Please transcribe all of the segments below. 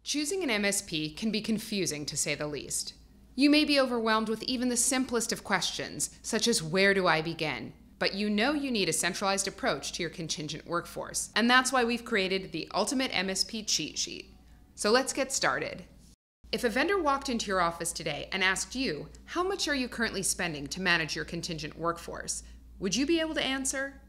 Choosing an MSP can be confusing, to say the least. You may be overwhelmed with even the simplest of questions, such as where do I begin? But you know you need a centralized approach to your contingent workforce, and that's why we've created the Ultimate MSP Cheat Sheet. So let's get started. If a vendor walked into your office today and asked you, how much are you currently spending to manage your contingent workforce? Would you be able to answer?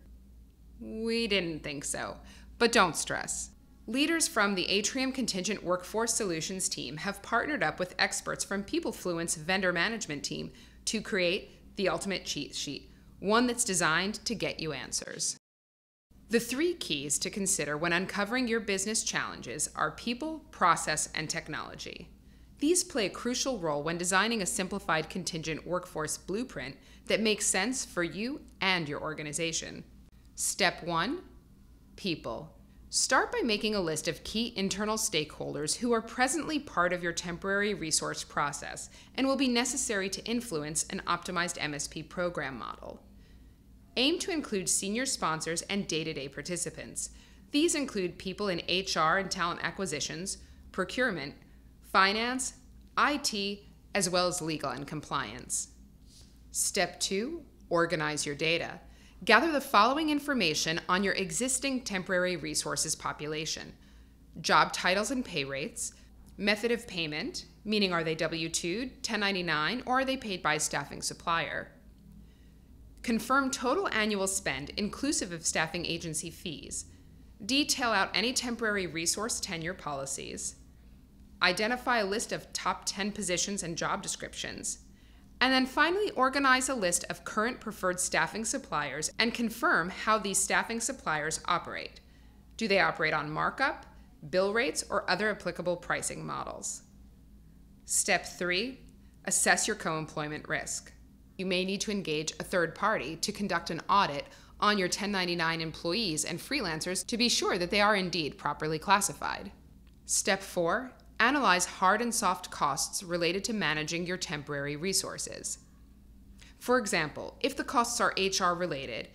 We didn't think so, but don't stress. Leaders from the Atrium Contingent Workforce Solutions team have partnered up with experts from PeopleFluent's vendor management team to create the Ultimate Cheat Sheet, one that's designed to get you answers. The 3 keys to consider when uncovering your business challenges are people, process, and technology. These play a crucial role when designing a simplified contingent workforce blueprint that makes sense for you and your organization. Step 1, people. Start by making a list of key internal stakeholders who are presently part of your temporary resource process and will be necessary to influence an optimized MSP program model. Aim to include senior sponsors and day-to-day participants. These include people in HR and talent acquisitions, procurement, finance, IT, as well as legal and compliance. Step 2, organize your data. Gather the following information on your existing temporary resources population: job titles and pay rates, method of payment, meaning are they W-2, 1099, or are they paid by a staffing supplier? Confirm total annual spend inclusive of staffing agency fees. Detail out any temporary resource tenure policies. Identify a list of top 10 positions and job descriptions. And then finally, organize a list of current preferred staffing suppliers and confirm how these staffing suppliers operate. Do they operate on markup, bill rates, or other applicable pricing models? Step 3, assess your co-employment risk. You may need to engage a third party to conduct an audit on your 1099 employees and freelancers to be sure that they are indeed properly classified. Step 4, analyze hard and soft costs related to managing your temporary resources. For example, if the costs are HR related,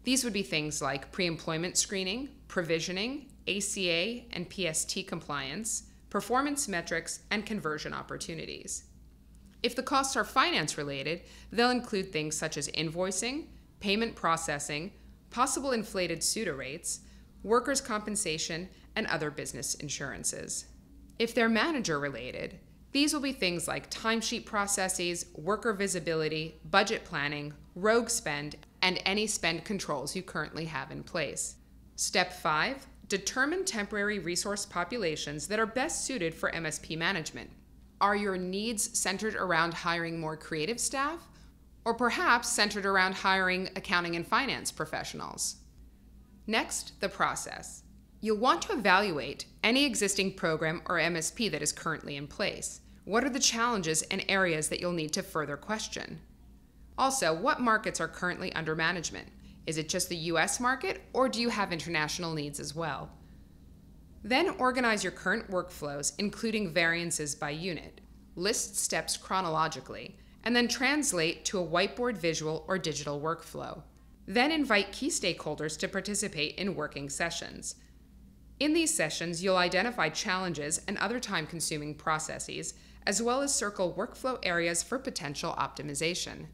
these would be things like pre-employment screening, provisioning, ACA and PST compliance, performance metrics, and conversion opportunities. If the costs are finance related, they'll include things such as invoicing, payment processing, possible inflated pseudo rates, workers' compensation, and other business insurances. If they're manager-related, these will be things like timesheet processes, worker visibility, budget planning, rogue spend, and any spend controls you currently have in place. Step 5, determine temporary resource populations that are best suited for MSP management. Are your needs centered around hiring more creative staff, or perhaps centered around hiring accounting and finance professionals? Next, the process. You'll want to evaluate any existing program or MSP that is currently in place. What are the challenges and areas that you'll need to further question? Also, what markets are currently under management? Is it just the US market, or do you have international needs as well? Then organize your current workflows, including variances by unit. List steps chronologically, and then translate to a whiteboard visual or digital workflow. Then invite key stakeholders to participate in working sessions. In these sessions, you'll identify challenges and other time-consuming processes, as well as circle workflow areas for potential optimization.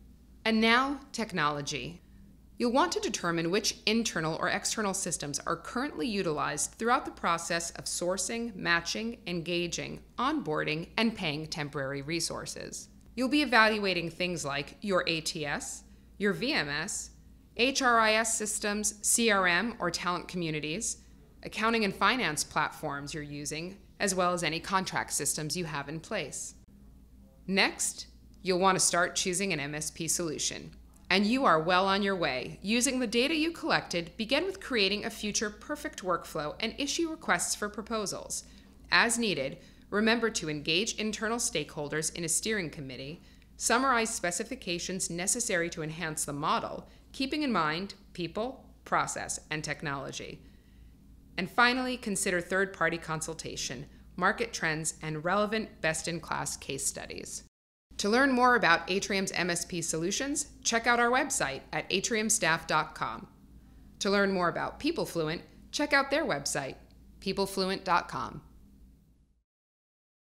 And now, technology. You'll want to determine which internal or external systems are currently utilized throughout the process of sourcing, matching, engaging, onboarding, and paying temporary resources. You'll be evaluating things like your ATS, your VMS, HRIS systems, CRM or talent communities, accounting and finance platforms you're using, as well as any contract systems you have in place. Next, you'll want to start choosing an MSP solution. And you are well on your way. Using the data you collected, begin with creating a future perfect workflow and issue requests for proposals. As needed, remember to engage internal stakeholders in a steering committee, summarize specifications necessary to enhance the model, keeping in mind people, process, and technology. And finally, consider third-party consultation, market trends, and relevant best-in-class case studies. To learn more about Atrium's MSP solutions, check out our website at atriumstaff.com. To learn more about PeopleFluent, check out their website, peoplefluent.com.